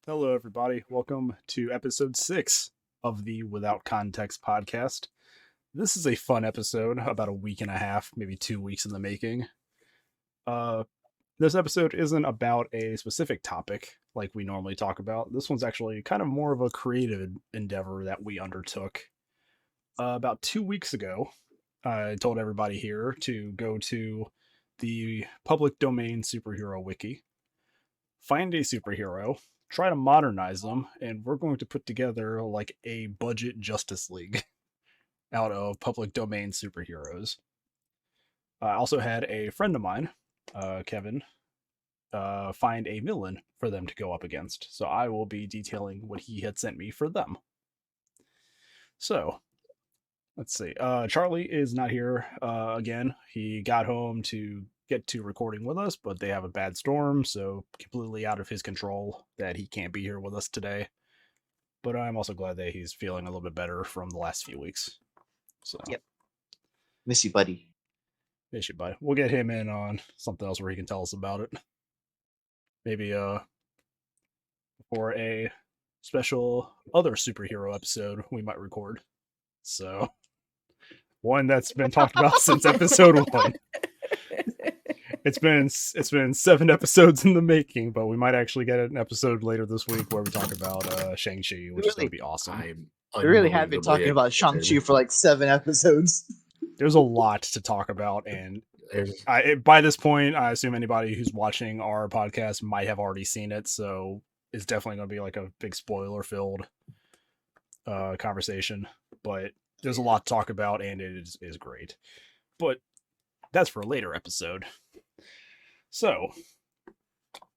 Hello, everybody. Welcome to episode 6 of the Without Context podcast. This is a fun episode, about a week and a half, maybe 2 weeks in the making. This episode isn't about a specific topic like we normally talk about. This one's actually kind of more of a creative endeavor that we undertook. About 2 weeks ago, I told everybody here to go to the public domain superhero wiki, find a superhero, try to modernize them, and we're going to put together like a budget Justice League out of public domain superheroes. I also had a friend of mine, Kevin, find a villain for them to go up against. So I will be detailing what he had sent me for them. So, let's see. Charlie is not here again. He got home to get to recording with us, but they have a bad storm, so completely out of his control that he can't be here with us today. But I'm also glad that he's feeling a little bit better from the last few weeks. So, yep. Miss you, buddy. Miss you, buddy. We'll get him in on something else where he can tell us about it. Maybe for a special other superhero episode we might record. So, one that's been talked about since episode 1. It's been 7 episodes in the making, but we might actually get an episode later this week where we talk about Shang-Chi, which is going to be awesome. We really have been talking about Shang-Chi for like 7 episodes. There's a lot to talk about, and by this point, I assume anybody who's watching our podcast might have already seen it, so it's definitely going to be like a big spoiler-filled conversation. But there's a lot to talk about, and it is great. But that's for a later episode. So,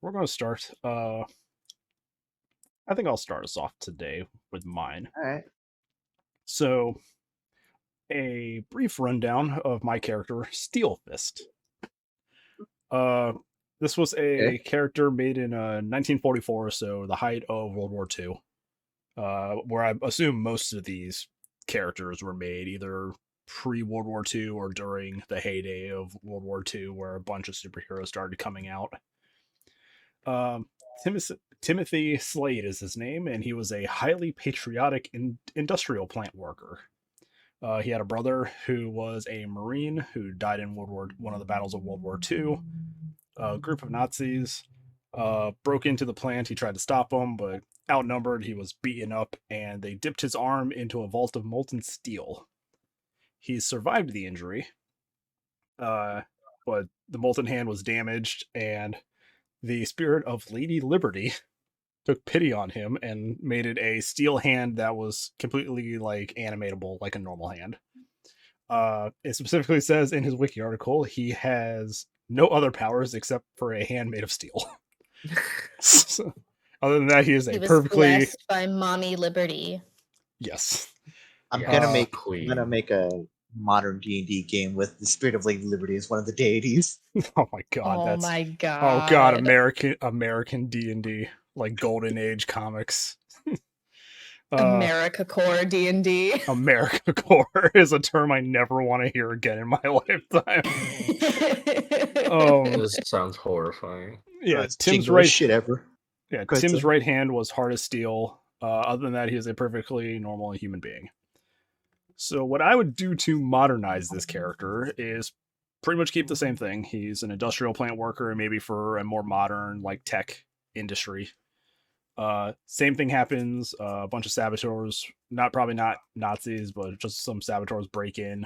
we're going to start. I think I'll start us off today with mine. All right. So, a brief rundown of my character, Steelfist. This was a character made in 1944, so the height of World War II, where I assume most of these characters were made either pre-World War II or during the heyday of World War II, where a bunch of superheroes started coming out. Timothy Slade is his name, and he was a highly patriotic industrial plant worker. He had a brother who was a Marine who died in one of the battles of World War II. A group of Nazis broke into the plant. He tried to stop them, but outnumbered, he was beaten up, and they dipped his arm into a vault of molten steel. He survived the injury, but the molten hand was damaged, and the spirit of Lady Liberty took pity on him and made it a steel hand that was completely like animatable, like a normal hand. It specifically says in his wiki article he has no other powers except for a hand made of steel. So, other than that, he is perfectly blessed by Mommy Liberty. Yes. I'm gonna make a modern D&D game with the spirit of Lady Liberty as one of the deities. Oh my god! My god! Oh god! American D&D, like Golden Age comics. America Core D&D. America Core is a term I never want to hear again in my lifetime. This sounds horrifying. Yeah, Tim's right shit ever. Yeah, Tim's right hand was hard as steel. Other than that, he is a perfectly normal human being. So what I would do to modernize this character is pretty much keep the same thing. He's an industrial plant worker, maybe for a more modern, like, tech industry. Same thing happens. A bunch of saboteurs, probably not Nazis, but just some saboteurs break in,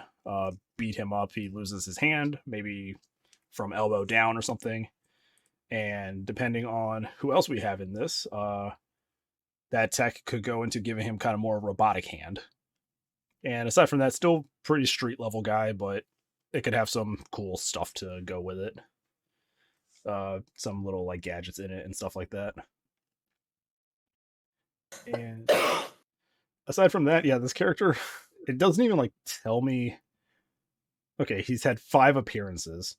beat him up. He loses his hand, maybe from elbow down or something. And depending on who else we have in this, that tech could go into giving him kind of more robotic hand. And aside from that, still pretty street level guy, but it could have some cool stuff to go with it. Some little like gadgets in it and stuff like that. And aside from that, yeah, this character, it doesn't even like tell me. Okay, he's had 5 appearances.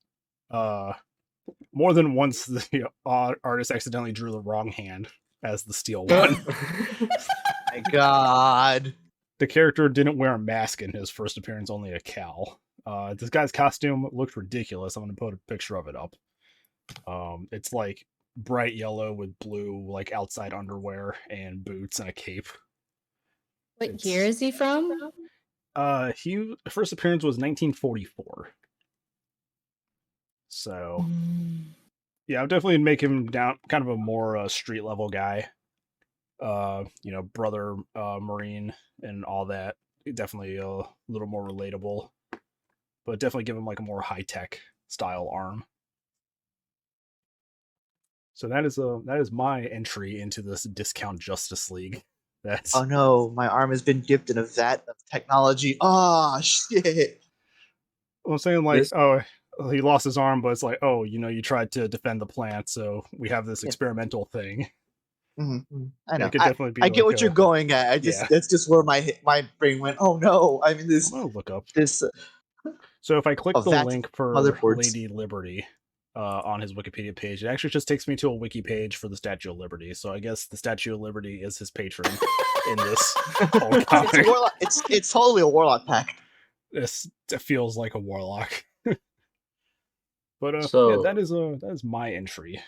More than once the artist accidentally drew the wrong hand as the steel one. My god. The character didn't wear a mask in his first appearance, only a cowl. This guy's costume looked ridiculous. I'm going to put a picture of it up. It's like bright yellow with blue like outside underwear and boots and a cape. What year is he from? He first appearance was 1944. So yeah, I'd definitely make him down kind of a more street level guy. Brother Marine and all that. Definitely a little more relatable, but definitely give him like a more high tech style arm. So that is my entry into this discount Justice League. Oh no, my arm has been dipped in a vat of technology. Oh shit. I'm saying like, he lost his arm, but it's like, oh, you tried to defend the plant, so we have this experimental thing. Mm-hmm. I know. It could definitely be. I get what you're going at. That's just where my brain went. Oh no! I mean this. I'm gonna look up this. So if I click the link for Lady Liberty on his Wikipedia page, it actually just takes me to a wiki page for the Statue of Liberty. So I guess the Statue of Liberty is his patron in this whole comic. It's totally a warlock pack. It feels like a warlock. But so that is my entry.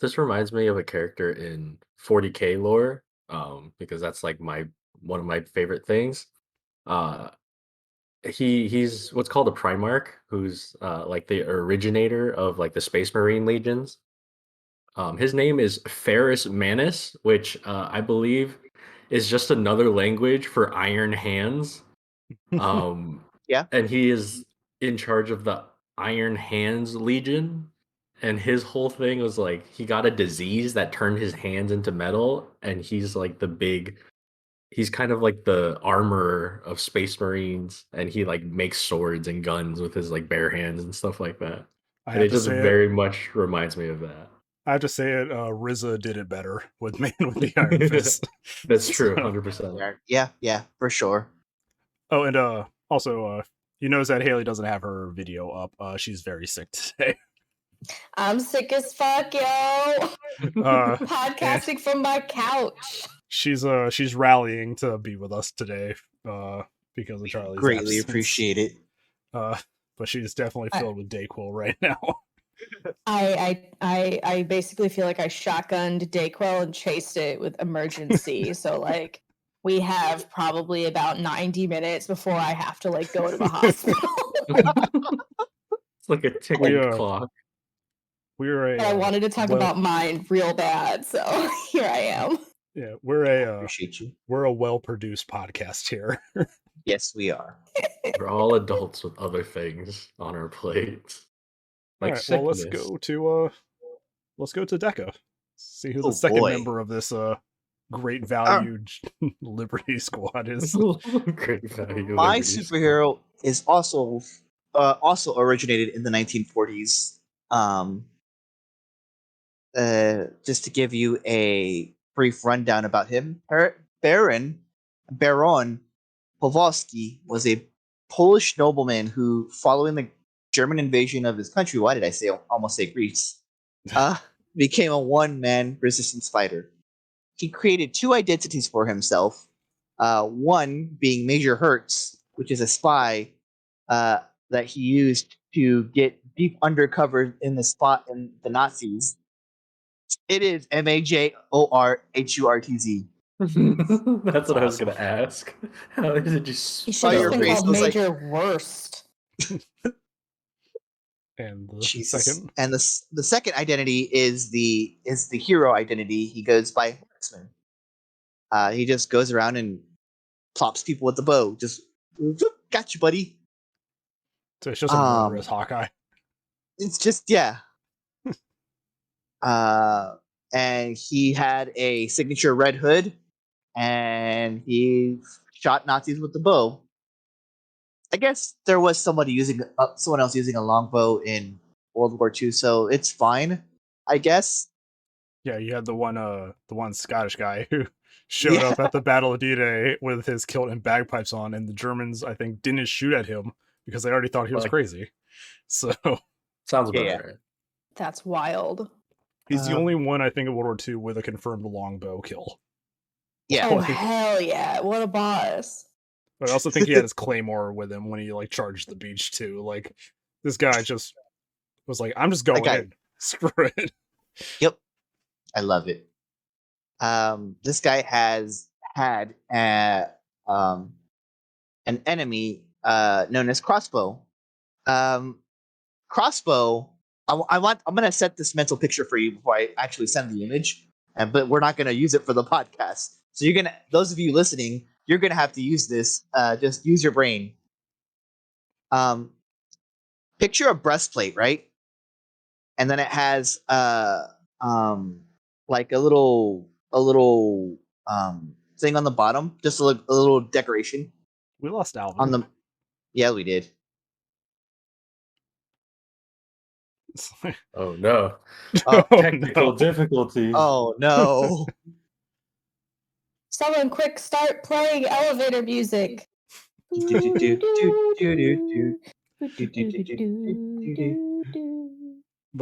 This reminds me of a character in 40K lore, because that's like one of my favorite things. He's what's called a Primarch, who's like the originator of like the Space Marine legions. His name is Ferrus Manus, which I believe is just another language for iron hands. Yeah, and he is in charge of the Iron Hands Legion. And his whole thing was like he got a disease that turned his hands into metal, and he's like he's kind of like the armorer of Space Marines, and he like makes swords and guns with his like bare hands and stuff like that. And it just very much reminds me of that. I have to say it, RZA did it better with Man with the Iron Fist. That's true, 100%. Yeah, for sure. Oh, and also, you notice that Haley doesn't have her video up. She's very sick today. I'm sick as fuck, yo. Podcasting from my couch. She's rallying to be with us today because of Charlie's greatly absence. Appreciate it. But she's definitely filled with Dayquil right now. I basically feel like I shotgunned Dayquil and chased it with emergency. So like we have probably about 90 minutes before I have to like go to the hospital. It's like a ticking clock. I wanted to talk about mine real bad, so here I am. Yeah, we're appreciate you. We're a well-produced podcast here. Yes, we are. We're all adults with other things on our plates. Like right, well, let's go to Deca. See who the second member of this great value Liberty Squad is. Great value. My superhero is also originated in the 1940s. Just to give you a brief rundown about him, Baron Powalski was a Polish nobleman who, following the German invasion of his country, why did I almost say Greece? Became a one-man resistance fighter. He created two identities for himself. One being Major Hertz, which is a spy that he used to get deep undercover in the spot in the Nazis. It is Majorhurtz. That's what I was going to ask. How did you spell your been called Major Worst? And the second, and the second identity is the hero identity. He goes by Marksman. He just goes around and plops people with the bow. Just got you, buddy. So it's just a murderous Hawkeye. It's just and he had a signature red hood, and he shot Nazis with the bow. I guess there was someone else using a longbow in World War II, so it's fine, I guess. Yeah, you had the one Scottish guy who showed up at the Battle of D-Day with his kilt and bagpipes on, and the Germans, I think, didn't shoot at him because they already thought he was crazy. So sounds about right. That's wild. He's the only one, I think, in World War II with a confirmed longbow kill. Yeah. Oh, hell yeah. What a boss. But I also think he had his claymore with him when he charged the beach too. Like, this guy just was like, I'm just going in. Screw it. Yep, I love it. This guy has had an enemy known as Crossbow. Crossbow. I'm gonna set this mental picture for you before I actually send the image, but we're not gonna use it for the podcast. So those of you listening, you're gonna have to use this. Just use your brain. Picture a breastplate, right? And then it has like a little thing on the bottom, just a little decoration We lost Alvin. on the. Yeah, we did. It's like, Oh no. Oh, Technical no. difficulties. Oh no! Someone quick start playing elevator music. But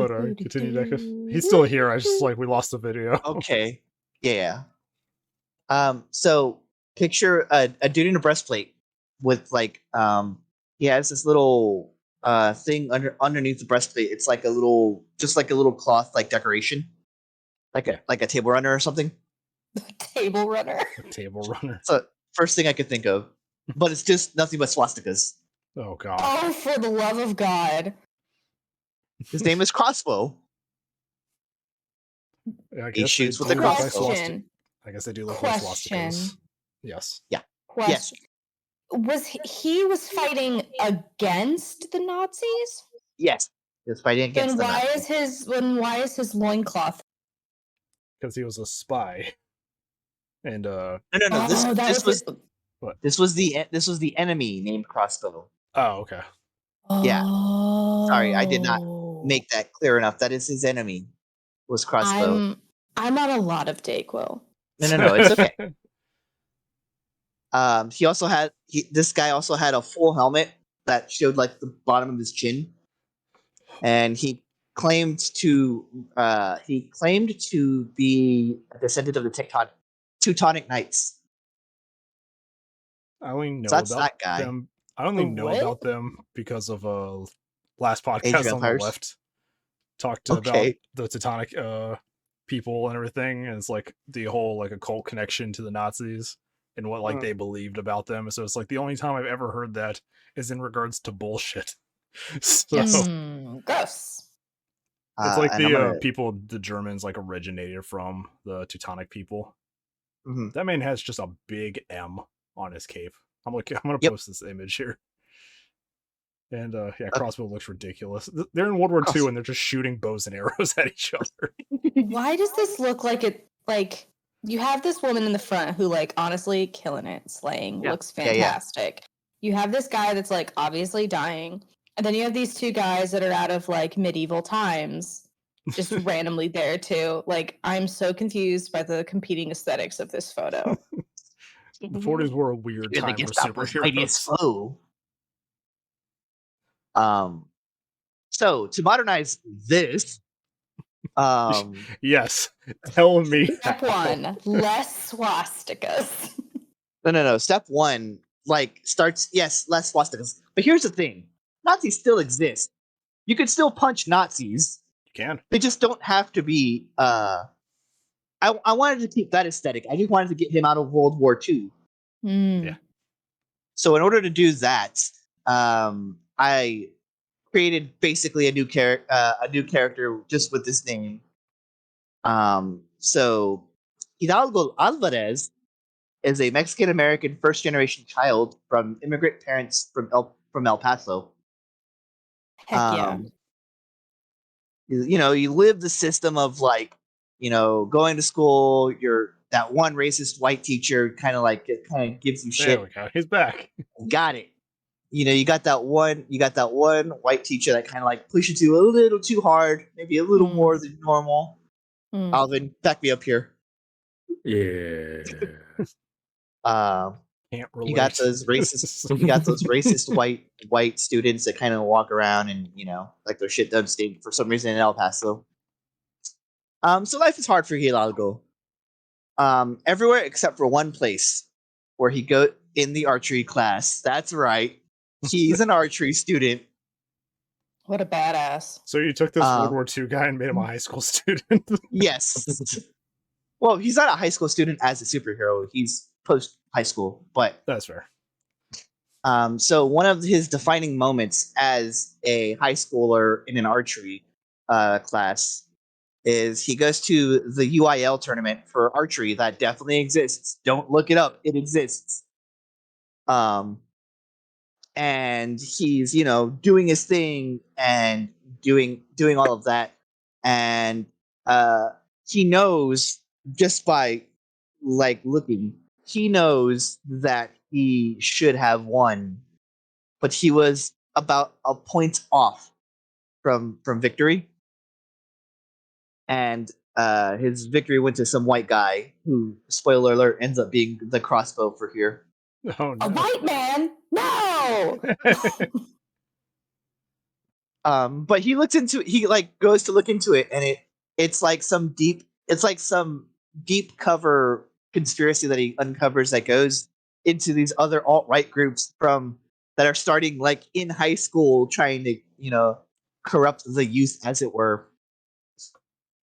continue, Deca. He's still here. I just we lost the video. Okay, yeah. So picture a dude in a breastplate with he has this little thing underneath the breastplate. It's like a little cloth decoration, like a table runner or something. Table runner. A table runner. So first thing I could think of, but it's just nothing but swastikas. Oh god. Oh, for the love of God! His name is Crossbow. I He guess shoots they with a do look like crossbow. Question. I guess they do look like Question. swastikas. Yes. Question. Was he was fighting against the Nazis? Yes, he was fighting against Then them. why is his loincloth? Because he was a spy. And No. Oh, This was the enemy named Crossbow. oh, okay. Yeah. Oh. Sorry, I did not make that clear enough. That is his enemy. Was Crossbow. I'm on a lot of Dayquil. No, it's okay. This guy also had a full helmet that showed the bottom of his chin, and he claimed to be a descendant of the Teutonic Knights. I only know So that's about that guy. them. I only know What? about them because of last Age of podcast on the Empires? left talked Okay. about the Teutonic people and everything, and it's the whole occult connection to the Nazis and what they believed about them. So it's the only time I've ever heard that is in regards to bullshit. So Yes. Gross. it's and I'm gonna- people the Germans originated from the Teutonic people. Mhm. That man has just a big M on his cape. I'm gonna Yep. post this image here. And Crossbow looks ridiculous. They're in World War II and they're just shooting bows and arrows at each other. Why does this look like it? You have this woman in the front who, honestly, killing it, slaying, looks Yeah. fantastic. You have this guy that's obviously dying, and then you have these two guys that are out of medieval times, just randomly there too. I'm so confused by the competing aesthetics of this photo. The 40s were a weird You're the time for Gestapo's mightiest superheroes. foe. So to modernize this, Yes, tell me. Step one, less swastikas. No. Step one, starts less swastikas. But here's the thing: Nazis still exist. You could still punch Nazis. You can. They just don't have to be. I wanted to keep that aesthetic. I just wanted to get him out of World War II. Yeah. So in order to do that, I created basically a new character just with this name. So Hidalgo Alvarez is a Mexican American first generation child from immigrant parents from El Paso. Heck yeah. You live the system of going to school. You're that one racist white teacher kind of gives you shit. There we go. He's back. Got it. You got that one white teacher that kind of pushes you a little too hard, maybe a little more than normal. Alvin, back me up here. Yeah. Can't relate. You got those racist white students that kind of walk around and their shit doesn't stink for some reason in El Paso. So life is hard for Hidalgo. Everywhere except for one place where he go in the archery class. That's right. He's an archery student. What a badass. So you took this World War II guy and made him a high school student. Yes. Well, he's not a high school student as a superhero. He's post high school, but That's fair. so one of his defining moments as a high schooler in an archery class is he goes to the UIL tournament for archery that definitely exists. Don't look it up; it exists. And he's doing his thing and doing all of that, and he knows just by looking, he knows that he should have won, but he was about a point off from victory, and his victory went to some white guy who, spoiler alert, ends up being the crossbow for here. Oh no. A white man? No. But he looks into he goes to look into it, and it's like some deep cover conspiracy that he uncovers that goes into these other alt-right groups that are starting in high school, trying to corrupt the youth, as it were.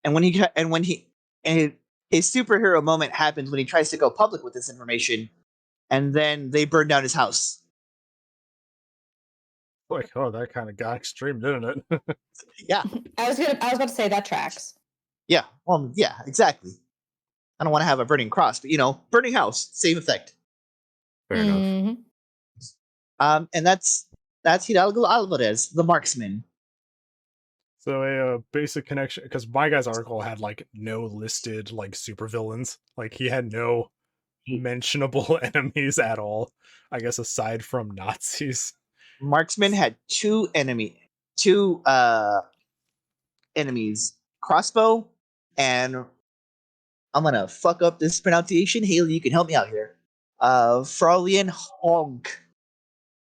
And when his superhero moment happens when he tries to go public with this information, and then they burn down his house. Like, oh, that kind of got extreme, didn't it? Yeah. I was about to say that tracks. Yeah. Well, yeah, exactly. I don't want to have a burning cross, but burning house, same effect. Fair enough. And that's Hidalgo Alvarez, the Marksman. So a basic connection, because my guy's article had no listed supervillains. He had no mentionable enemies at all, I guess, aside from Nazis. Marksman had two enemies, crossbow, and I'm gonna fuck up this pronunciation. Haley, you can help me out here. Fraulein Honk.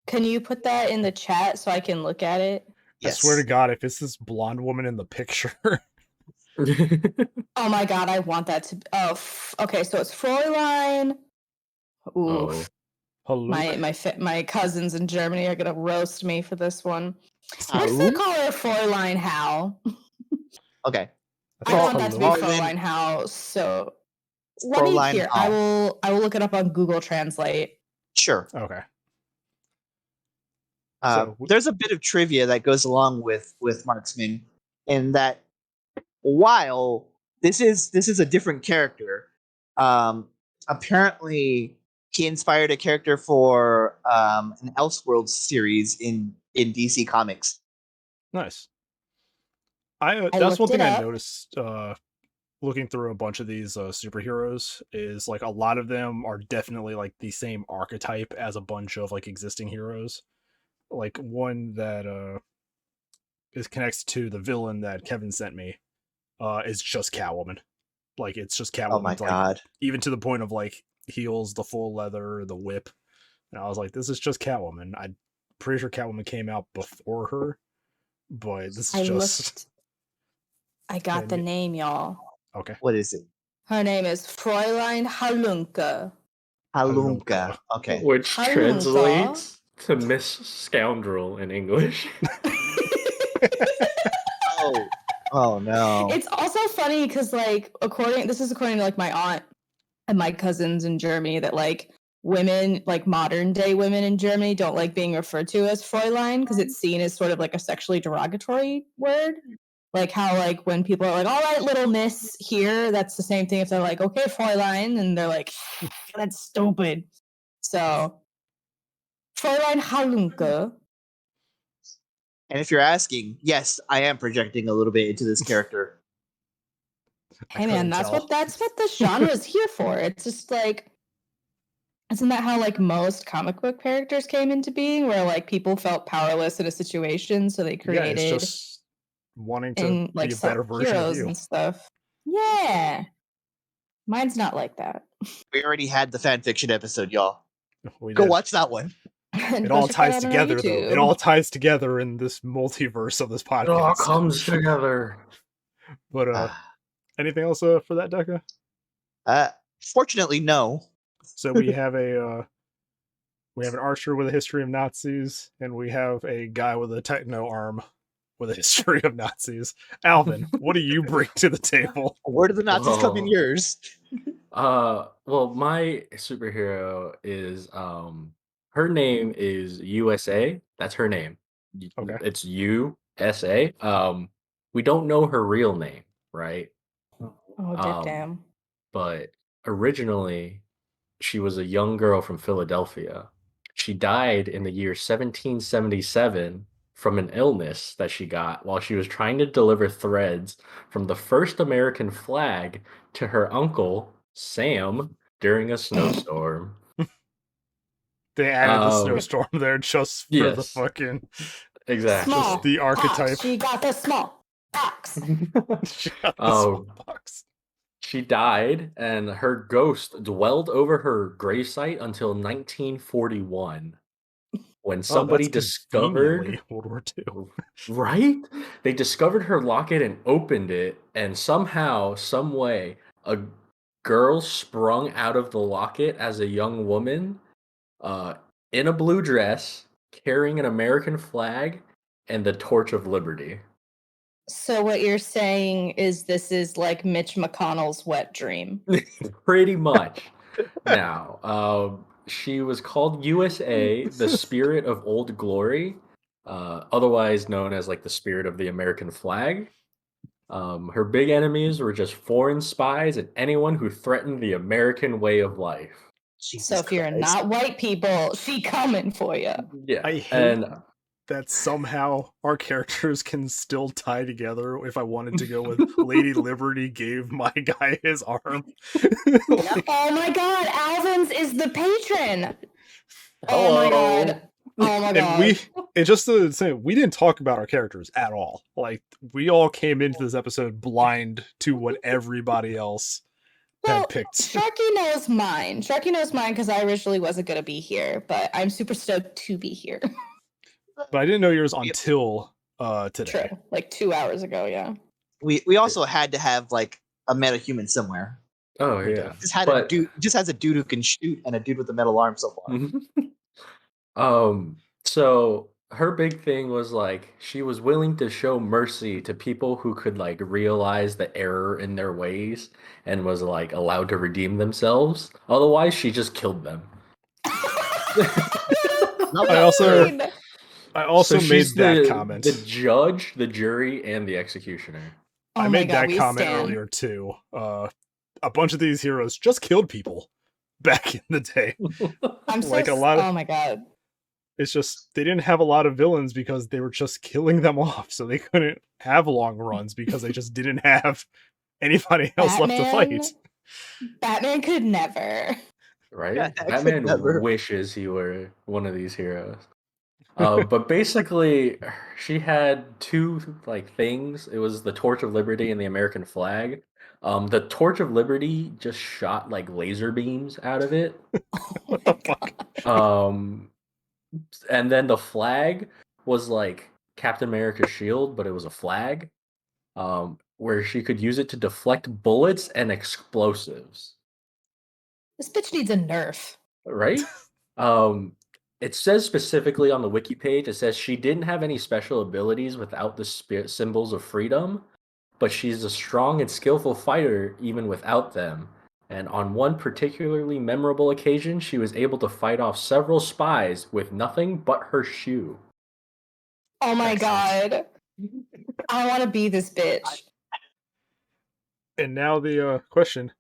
Can you put that in the chat so I can look at it? Yes. I swear to God, if it's this blonde woman in the picture. Oh my God, I want that to. Oh, okay. So it's Fräulein. Oof. Hello. My cousins in Germany are gonna roast me for this one. We're just gonna call her Fräulein Hal. Okay. I want that to be Fräulein Hal. So let me hear. I will look it up on Google Translate. Sure. Okay. There's a bit of trivia that goes along with Marksman, in that while this is a different character, apparently he inspired a character for an Elseworlds series in DC Comics. Nice. That's one thing I noticed looking through a bunch of these superheroes is a lot of them are definitely the same archetype as a bunch of existing heroes. One that is connected to the villain that Kevin sent me is just Catwoman. It's just Catwoman. Oh my God. Even to the point of heels, the full leather, the whip. And I was like, this is just Catwoman. I'm pretty sure Catwoman came out before her, but this is just... I got the name, y'all. Okay. What is it? Her name is Fräulein Halunke. Halunka. Okay. Which translates to Miss Scoundrel in English. Oh no. It's also funny because according to my aunt and my cousins in Germany, that women, modern day women in Germany, don't like being referred to as Fräulein because it's seen as sort of a sexually derogatory word. How when people are all right, little miss here, that's the same thing if they're okay, Fräulein, and they're that's stupid. So Fräulein Halunke. And if you're asking, yes, I am projecting a little bit into this character. Hey man, that's what this genre is here for. It's just isn't that how most comic book characters came into being, where people felt powerless in a situation, so they created it's just wanting to be a better version of you and stuff. Yeah, mine's not like that. We already had the fan fiction episode, y'all. Go watch that one. It all ties together, though. It all ties together in this multiverse of this podcast. It all comes together. But anything else for that, Deca? Fortunately, no. So we have an archer with a history of Nazis, and we have a guy with a techno arm with a history of Nazis. Alvin, what do you bring to the table? Where do the Nazis come in yours? Well, my superhero is her name is U.S.A. That's her name. Okay. It's U.S.A. We don't know her real name, right? Oh, damn. But originally she was a young girl from Philadelphia. She died in the year 1777 from an illness that she got while she was trying to deliver threads from the first American flag to her uncle, Sam, during a snowstorm. They added the snowstorm there just for the fucking... Exactly. Small just the archetype. She got the small box. She got the small box. She died, and her ghost dwelled over her gravesite until 1941, when somebody discovered World War II. Right? They discovered her locket and opened it, and somehow, some way, a girl sprung out of the locket as a young woman, in a blue dress, carrying an American flag and the Torch of Liberty. So what you're saying is this is like Mitch McConnell's wet dream. Pretty much. Now, she was called U.S.A, the Spirit of Old Glory, otherwise known as like the Spirit of the American Flag. Her big enemies were just foreign spies and anyone who threatened the American way of life. Jesus so if you're Christ. not white people, she coming for you. Yeah, I hate that somehow our characters can still tie together. If I wanted to go with Lady Liberty gave my guy his arm. Oh my god, Alvin's is the patron. Oh my god. Oh my god. And just to say, we didn't talk about our characters at all. Like, we all came into this episode blind to what everybody else had picked. Sharky knows mine. Sharky knows mine because I originally wasn't going to be here, but I'm super stoked to be here. But I didn't know yours until today. True. Like 2 hours ago, yeah. We also had to have like a metahuman somewhere. Oh yeah. Just has a dude who can shoot and a dude with a metal arm so far. So her big thing was like she was willing to show mercy to people who could like realize the error in their ways and was like allowed to redeem themselves. Otherwise, she just killed them. I also made that comment. The judge, the jury, and the executioner. I made that comment earlier too. A bunch of these heroes just killed people back in the day. Oh my god. It's just they didn't have a lot of villains because they were just killing them off, so they couldn't have long runs because they just didn't have anybody else left to fight. Batman could never. Right? Yeah, Batman wishes he were one of these heroes. But basically, she had two like things. It was the Torch of Liberty and the American flag. The Torch of Liberty just shot like laser beams out of it. What the fuck? And then the flag was like Captain America's shield, but it was a flag, where she could use it to deflect bullets and explosives. This bitch needs a nerf. Right? It says specifically on the wiki page, it says she didn't have any special abilities without the symbols of freedom, but she's a strong and skillful fighter even without them. And on one particularly memorable occasion, she was able to fight off several spies with nothing but her shoe. Oh my god. I want to be this bitch. And now the question,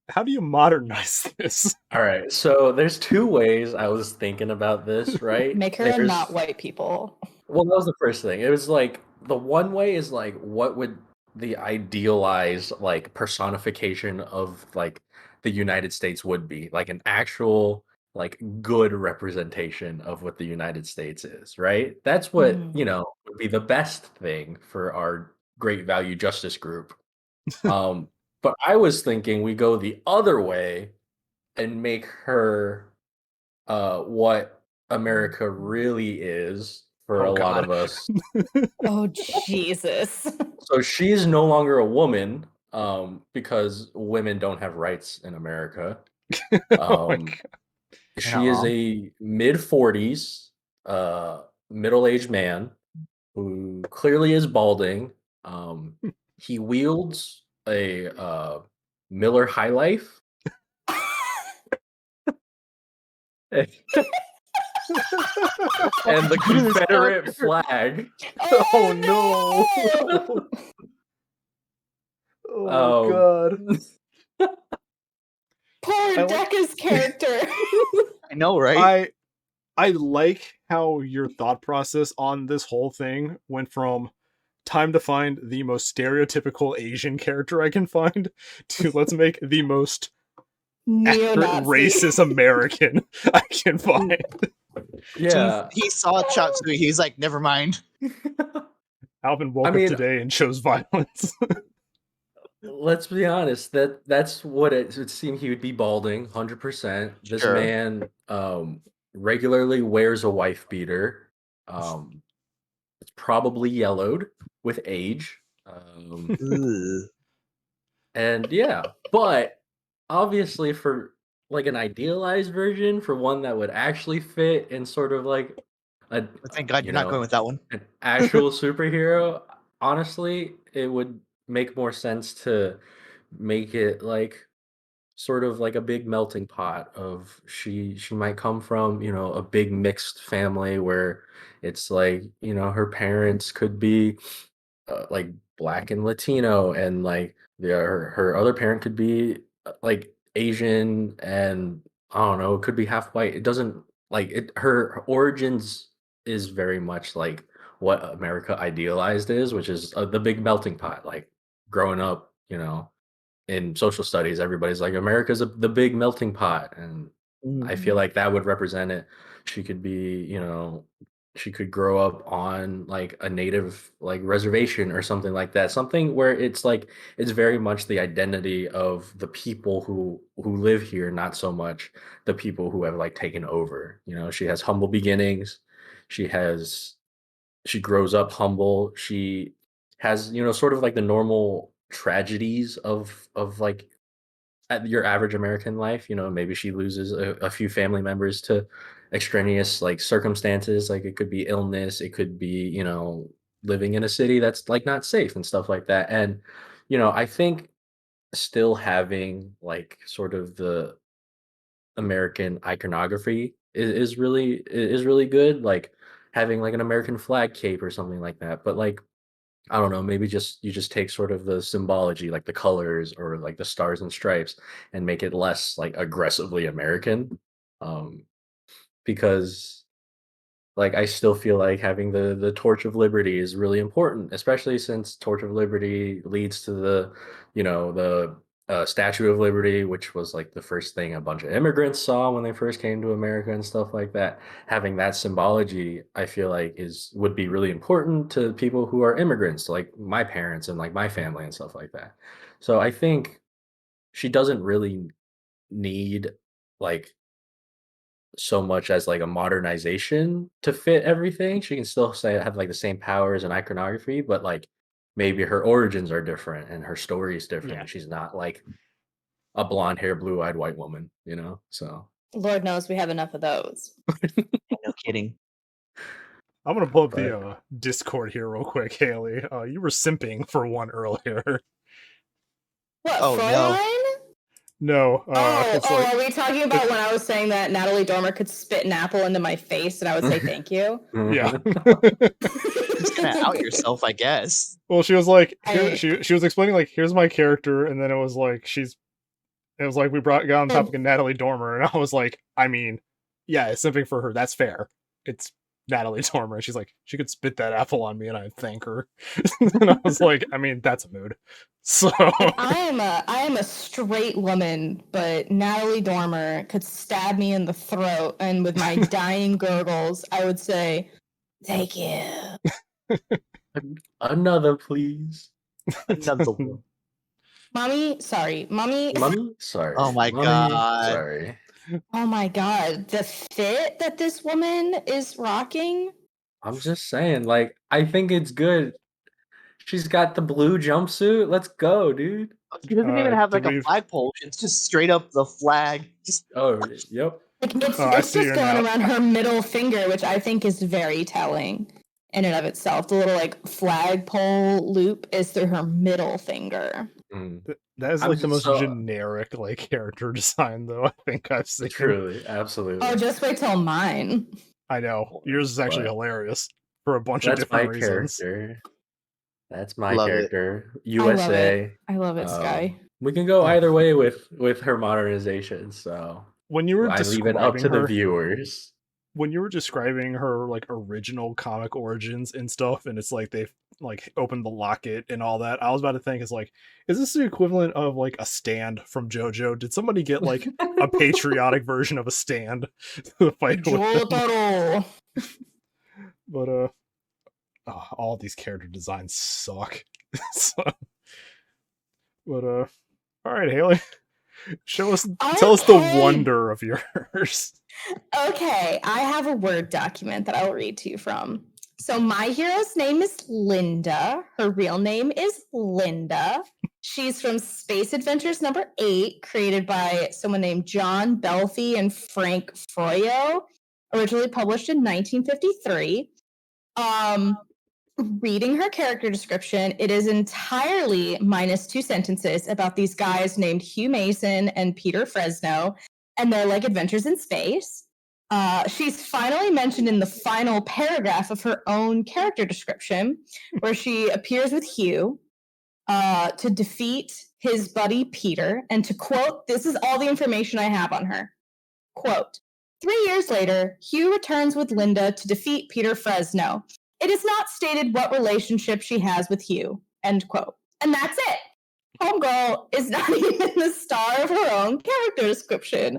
how do you modernize this? All right, so there's two ways I was thinking about this, right? Make her not white people. Well, that was the first thing. It was like, the one way is like, what would the idealized like personification of like the United States would be? Like an actual like good representation of what the United States is, right? That's what, you know, would be the best thing for our great value justice group. But I was thinking we go the other way and make her what America really is for a lot of us. Oh, Jesus. So she's no longer a woman because women don't have rights in America. She is a mid-40s, middle-aged man who clearly is balding. He wields a Miller High Life. And the Confederate flag. Oh no! Oh god! Poor Decca's character. I know, right? I like how your thought process on this whole thing went from time to find the most stereotypical Asian character I can find to let's make the most accurate racist American I can find. Yeah. He saw Chop Suey. He's like, never mind. Alvin woke up today and chose violence. Let's be honest. That's what it would seem. He would be balding, 100%. This man regularly wears a wife beater. It's probably yellowed with age. And yeah, but obviously for like an idealized version, for one that would actually fit in sort of like a thank God you're not going with that one. An actual superhero, honestly, it would make more sense to make it like sort of like a big melting pot of she might come from, a big mixed family where it's like, her parents could be like Black and Latino, and like her other parent could be like Asian, and I don't know, it could be half white. It doesn't like it. Her origins is very much like what America idealized is, which is the big melting pot. Like growing up, in social studies, everybody's like America's the big melting pot, and I feel like that would represent it. She could be, she could grow up on like a native like reservation or something like that, something where it's like it's very much the identity of the people who live here, not so much the people who have like taken over. She has humble beginnings. She grows up humble. She has, sort of like the normal tragedies of like at your average American life. Maybe she loses a few family members to extraneous like circumstances. Like it could be illness, it could be, living in a city that's like not safe and stuff like that. And, I think still having like sort of the American iconography is really good. Like having like an American flag cape or something like that. But like I don't know, maybe you just take sort of the symbology, like the colors or like the stars and stripes, and make it less like aggressively American. Because like I still feel like having the Torch of Liberty is really important, especially since Torch of Liberty leads to the Statue of Liberty, which was like the first thing a bunch of immigrants saw when they first came to America and stuff like that. Having that symbology, I feel like would be really important to people who are immigrants, like my parents and like my family and stuff like that. So I think she doesn't really need like so much as like a modernization to fit everything. She can still have like the same powers and iconography, but like maybe her origins are different and her story is different. Yeah. She's not like a blonde hair, blue eyed white woman, So Lord knows we have enough of those. No kidding. I'm gonna pull up the Discord here real quick, Haley. You were simping for one earlier. What? Oh no. No. Are we talking about when I was saying that Natalie Dormer could spit an apple into my face and I would say thank you? Yeah. Just gonna out yourself, I guess. Well, she was like, she was explaining like, here's my character, and then it was like we got on the topic of Natalie Dormer, and I was like, I mean, yeah, it's simping for her. That's fair. It's Natalie Dormer. She's like, she could spit that apple on me, and I'd thank her. And I was like, I mean, that's a mood. So I am a straight woman, but Natalie Dormer could stab me in the throat, and with my dying gurgles, I would say, "Thank you." Another, please. Another one. Mommy, sorry. Mommy, sorry. Oh my God. Sorry. Oh my God, the fit that this woman is rocking. I'm just saying, like, I think it's good. She's got the blue jumpsuit. Let's go, dude. She doesn't even have like a flagpole. It's just straight up the flag. Yep. It's just going around her middle finger, which I think is very telling. in and of itself. The little like flagpole loop is through her middle finger. That is like the most generic like character design though I think I've seen. Truly, absolutely. Oh, just wait till mine. I know. Yours is actually hilarious for a bunch of different reasons. Character. That's my Love character. U.S.A. I love it, Sky. We can go either way with her modernization. So when you were I leave it up to the viewers. When you were describing her like original comic origins and stuff, and it's like they've like opened the locket and all that, I was about to think, is this the equivalent of like a stand from JoJo? Did somebody get like a patriotic version of a stand to fight with them? But all these character designs suck. But all right, Haley, tell us the wonder of yours. Okay, I have a Word document that I'll read to you from. So my hero's name is Linda. Her real name is Linda. She's from Space Adventures number 8, created by someone named John Belfi and Frank Froyo, originally published in 1953. Reading her character description, it is entirely minus 2 sentences about these guys named Hugh Mason and Peter Fresno and their like adventures in space. She's finally mentioned in the final paragraph of her own character description, where she appears with Hugh to defeat his buddy Peter, and to quote, this is all the information I have on her. Quote, 3 years later, Hugh returns with Linda to defeat Peter Fresno. It is not stated what relationship she has with Hugh, end quote. And that's it. Homegirl is not even the star of her own character description.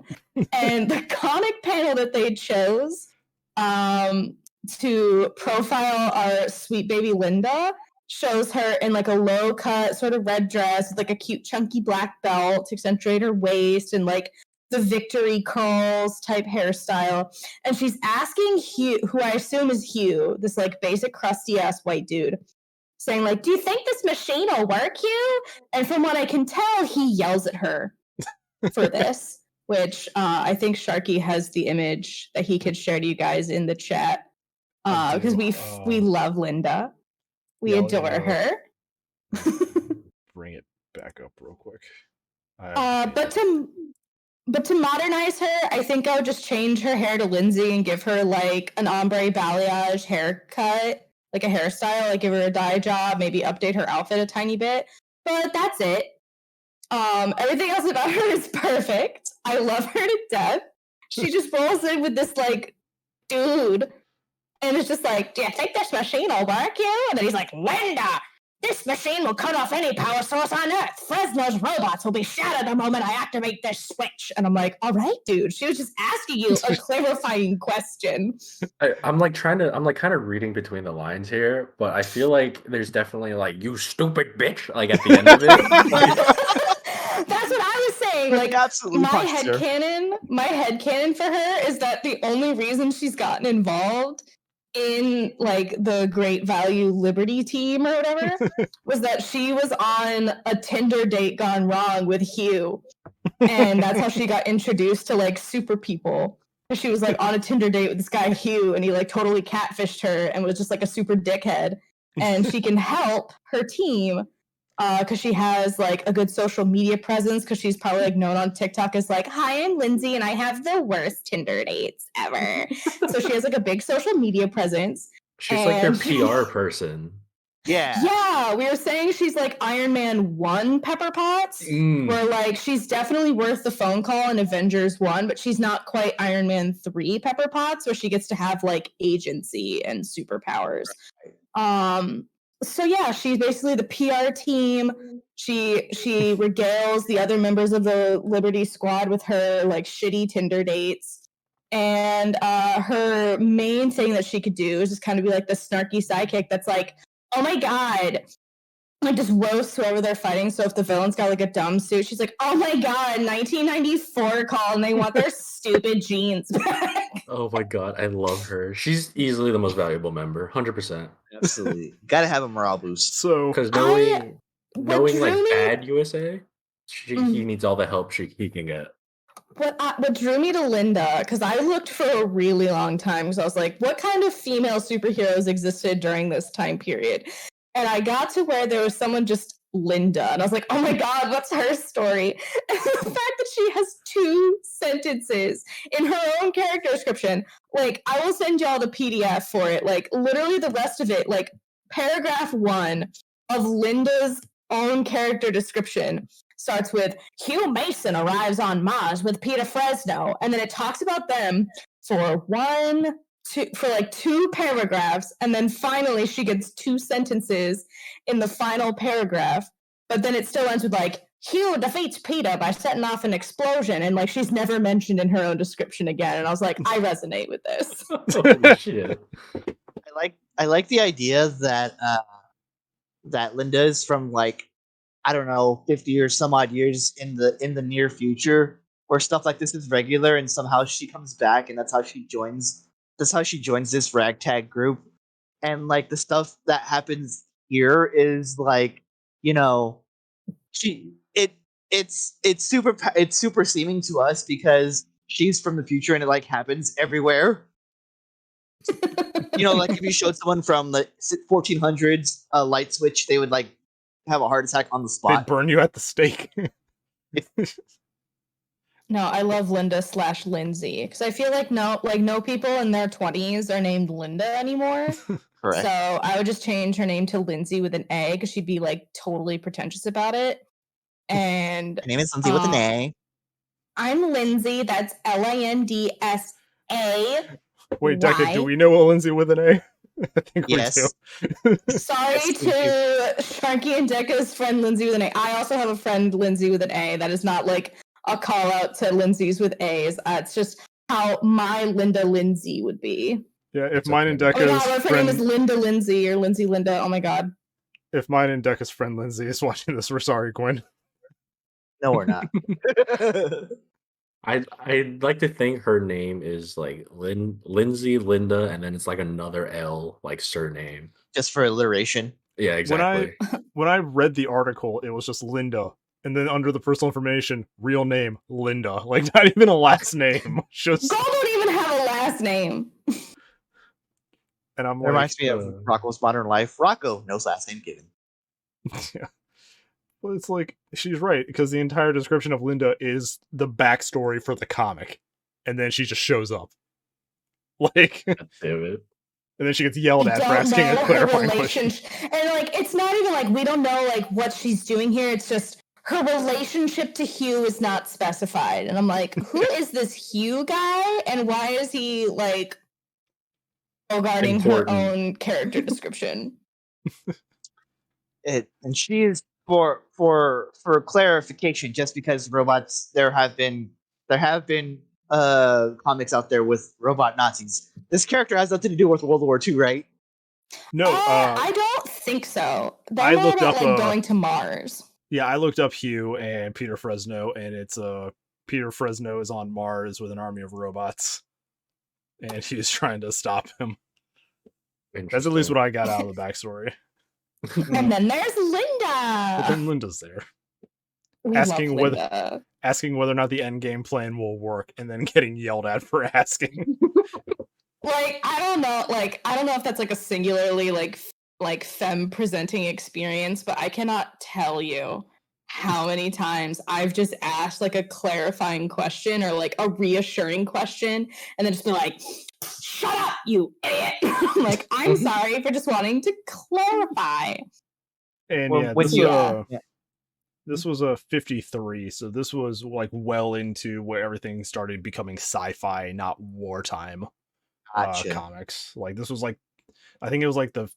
And the comic panel that they chose to profile our sweet baby Linda shows her in like a low cut sort of red dress with like a cute chunky black belt to accentuate her waist and like the victory curls type hairstyle. And she's asking Hugh, who I assume is Hugh, this like basic crusty ass white dude, saying like, do you think this machine will work, Hugh? And from what I can tell, he yells at her for this, which I think Sharky has the image that he could share to you guys in the chat, because we love Linda. We adore her. Bring it back up real quick. But to modernize her, I think I would just change her hair to Lindsay and give her like an ombre balayage haircut, like a hairstyle, like give her a dye job, maybe update her outfit a tiny bit. But that's it. Everything else about her is perfect. I love her to death. She just rolls in with this like dude, and it's just like, do you think this machine will work, you? And then he's like, Linda, this machine will cut off any power source on Earth. Fresno's robots will be shattered the moment I activate this switch. And I'm like, all right, dude. She was just asking you a clarifying question. I'm kind of reading between the lines here, but I feel like there's definitely like, you stupid bitch, like at the end of it. That's what I was saying. Like, my headcanon for her is that the only reason she's gotten involved in like the Great Value Liberty team or whatever was that she was on a Tinder date gone wrong with Hugh, and that's how she got introduced to like super people. She was like on a Tinder date with this guy Hugh, and he like totally catfished her and was just like a super dickhead, and she can help her team because she has like a good social media presence, because she's probably like known on TikTok as like, hi, I'm Lindsay and I have the worst Tinder dates ever. So she has like a big social media presence. She's like their PR person. Yeah, we were saying she's like Iron Man 1 Pepper Potts, where like she's definitely worth the phone call in Avengers 1, but she's not quite Iron Man 3 Pepper Potts, where she gets to have like agency and superpowers. So yeah, she's basically the PR team. She regales the other members of the Liberty Squad with her like shitty Tinder dates. And her main thing that she could do is just kind of be like the snarky sidekick that's like, oh my god, like just roast whoever they're fighting. So if the villain's got like a dumb suit, she's like, oh my god, 1994 call, and they want their stupid jeans back. Oh my god, I love her. She's easily the most valuable member, 100%. Absolutely, gotta have a morale boost. So because knowing like bad U.S.A, he needs all the help he can get. what drew me to Linda, because I looked for a really long time, because I was like, what kind of female superheroes existed during this time period? And I got to where there was someone just Linda, and I was like, oh my god, what's her story? And the fact that she has 2 sentences in her own character description, like, I will send y'all the PDF for it, like, literally the rest of it, like, paragraph 1 of Linda's own character description starts with Hugh Mason arrives on Mars with Peter Fresno, and then it talks about them for 2 paragraphs, and then finally she gets 2 sentences in the final paragraph, but then it still ends with like Hugh defeats Peter by setting off an explosion, and like she's never mentioned in her own description again. And I was like, I resonate with this. Holy shit. I like the idea that that Linda is from like, I don't know, 50 or some odd years in the near future, where stuff like this is regular, and somehow she comes back, and that's how she joins this ragtag group. And like the stuff that happens here is like, you know, it's super seeming to us because she's from the future, and it like happens everywhere. You know, like if you showed someone from the 1400s a light switch, they would like have a heart attack on the They'd spot. burn you at the stake. No, I love Linda/Lindsay, because I feel like no people in their 20s are named Linda anymore. Correct. So I would just change her name to Lindsay with an A, because she'd be like totally pretentious about it. And Her name is Lindsay with an A. I'm Lindsay. That's LANDSA. Wait, Deca, do we know a Lindsay with an A? I think Yes. we do. Sorry Yes, we to Sharky and Deca's friend Lindsay with an A. I also have a friend Lindsay with an A. That is not like a call out to Lindsay's with A's. It's just how my Linda Lindsay would be. Yeah, if mine and Oh my Deca's god, what if her name is friend, Linda Lindsay or Lindsay Linda? Oh my god. if mine and Deca's friend Lindsay is watching this, we're sorry, Gwen. No, we're not. I'd like to think her name is like Lindsay, Linda, and then it's like another L, like surname. Just for alliteration. Yeah, exactly. When I read the article, it was just Linda, and then under the personal information, real name Linda, like not even a last name. Just Girl don't even have a last name. and I'm It like, reminds me of Rocco's Modern Life. Rocco, no last name given. yeah. Well, it's like she's right, because the entire description of Linda is the backstory for the comic, and then she just shows up, like, and Damn it. then she gets yelled at for Don't asking a know her clarifying question. relationship. And like it's not even like we don't know like what she's doing here. It's just her relationship to Hugh is not specified. And I'm like, who is this Hugh guy? And why is he like guarding her Important. own character description? And she is for clarification, just because robots there have been comics out there with robot Nazis. This character has nothing to do with World War II, right? No, I don't think so. They're I more looked about up, like going to Mars. yeah, I looked up Hugh and Peter Fresno, and it's Peter Fresno is on Mars with an army of robots, and he's trying to stop him. That's at least what I got out of the backstory. And then there's But Linda. then Linda's there, We asking love Linda. asking whether or not the end game plan will work, and then getting yelled at for asking. Like I don't know if that's like a singularly like femme presenting experience, but I cannot tell you how many times I've just asked like a clarifying question or like a reassuring question, and then just be like, "Shut up, you idiot!" Like I'm sorry for just wanting to clarify. And Well, yeah, when this, you- yeah. This was a 53, so this was like well into where everything started becoming sci-fi, not wartime Gotcha. comics. Like this was like, I think it was like the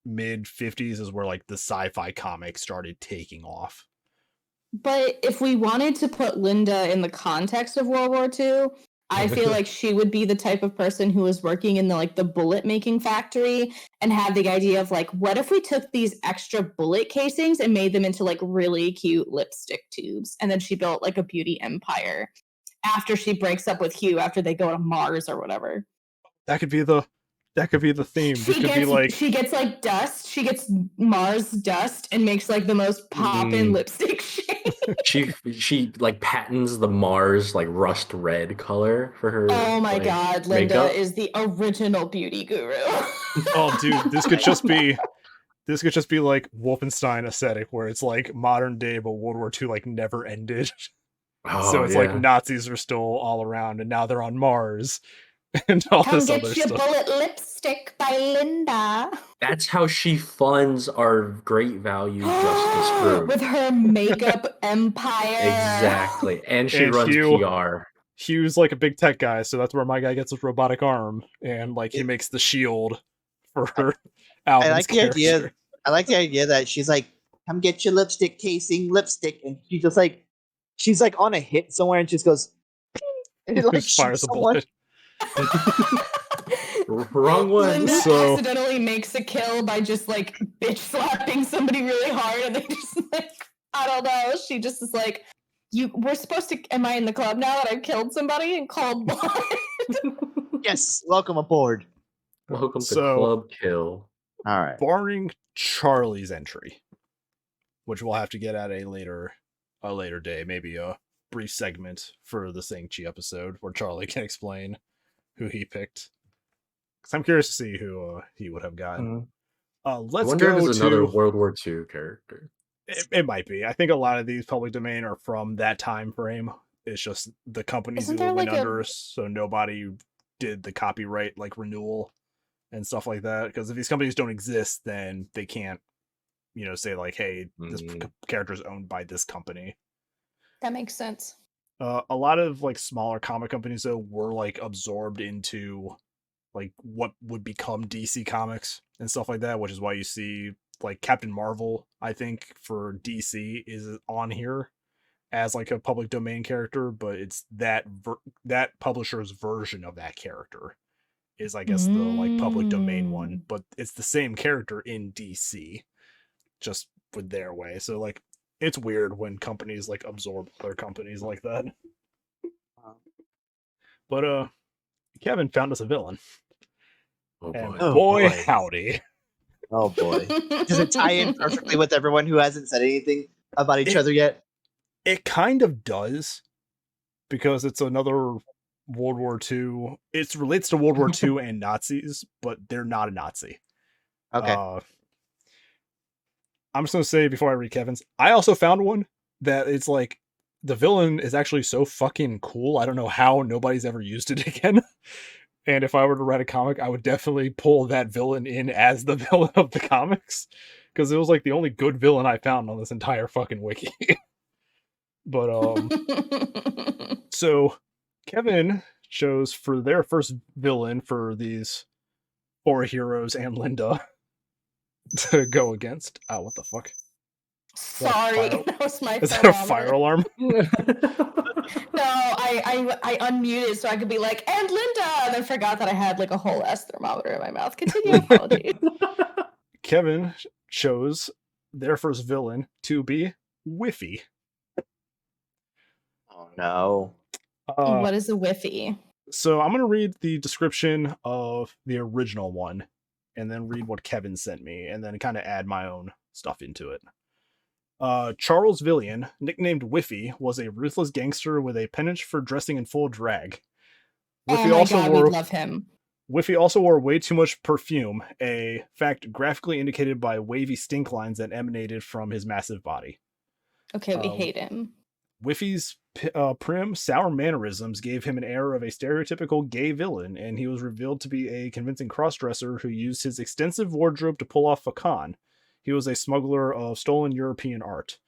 mid 50s is where like the sci-fi comics started taking off. But if we wanted to put Linda in the context of World War II, I feel like she would be the type of person who was working in the bullet making factory and had the idea of like, what if we took these extra bullet casings and made them into like really cute lipstick tubes? And then she built like a beauty empire after she breaks up with Hugh after they go to Mars or whatever. That could be the theme. This could be like, She gets like dust. She gets Mars dust and makes like the most pop-in lipstick shade. she like patents the Mars like rust red color for her. Oh my like, god, Linda makeup. is the original beauty guru. Oh, dude, this could just be like Wolfenstein aesthetic, where it's like modern day, but World War II like never ended. So Oh it's like yeah. Nazis are still all around, and now they're on Mars, and all Come this get other your stuff. bullet lipstick by Linda. That's how she funds our great value justice group. With her makeup empire. Exactly. And she And runs Hugh- PR. Hugh's like a big tech guy, so that's where my guy gets his robotic arm, and like he makes the shield for her. I like the idea. I like the idea that she's like, "Come get your lipstick casing, lipstick," and she's like on a hit somewhere, and just goes, and it like Just fires shoots a someone. bullet. Wrong one. Linda So- accidentally makes a kill by just like bitch slapping somebody really hard, and they just like, I don't know. She just is like, we're supposed to. Am I in the club now that I've killed somebody and called blood? Yes, welcome aboard. Welcome to So- Club Kill. All right. Barring Charlie's entry, which we'll have to get at a later day, maybe a brief segment for the Shang-Chi episode where Charlie can explain who he picked. Because I'm curious to see who he would have gotten. I Let's wonder go if it's another to. World War II character. It might be. I think a lot of these public domain are from that time frame. It's just the companies Isn't who there went like under, so nobody did the copyright like renewal and stuff like that. Because if these companies don't exist, then they can't, say like, "Hey, this character is owned by this company." That makes sense. A lot of like smaller comic companies though were like absorbed into like what would become DC Comics and stuff like that, which is why you see like Captain Marvel, I think for DC is on here as like a public domain character, but it's that publisher's version of that character is I guess the like public domain one, but it's the same character in DC, just with their way. So like it's weird when companies like absorb other companies like that. But Kevin found us a villain. Oh And boy. Oh, boy, boy. howdy. Oh boy. Does it tie in perfectly with everyone who hasn't said anything about each other yet? It kind of does, because it's another World War II. It relates to World War II and Nazis, but they're not a Nazi. Okay. I'm just going to say before I read Kevin's, I also found one that it's like, the villain is actually so fucking cool. I don't know how nobody's ever used it again. And if I were to write a comic, I would definitely pull that villain in as the villain of the comics. Because it was like the only good villain I found on this entire fucking wiki. But, so Kevin chose for their first villain for these 4 heroes and Linda to go against. Oh, what the fuck? Sorry, fire- that was my Is that a thermometer. fire alarm? No, I unmuted so I could be like, and Linda, and then forgot that I had like a whole ass thermometer in my mouth. Continue, apologies. Kevin chose their first villain to be Whiffy. Oh no. What is a whiffy? So I'm going to read the description of the original one and then read what Kevin sent me and then kind of add my own stuff into it. Charles Villian, nicknamed Whiffy, was a ruthless gangster with a penchant for dressing in full drag. Whiffy we love him. Whiffy also wore way too much perfume, a fact graphically indicated by wavy stink lines that emanated from his massive body. Okay, we hate him. Whiffy's prim, sour mannerisms gave him an air of a stereotypical gay villain, and he was revealed to be a convincing crossdresser who used his extensive wardrobe to pull off a con. He was a smuggler of stolen European art.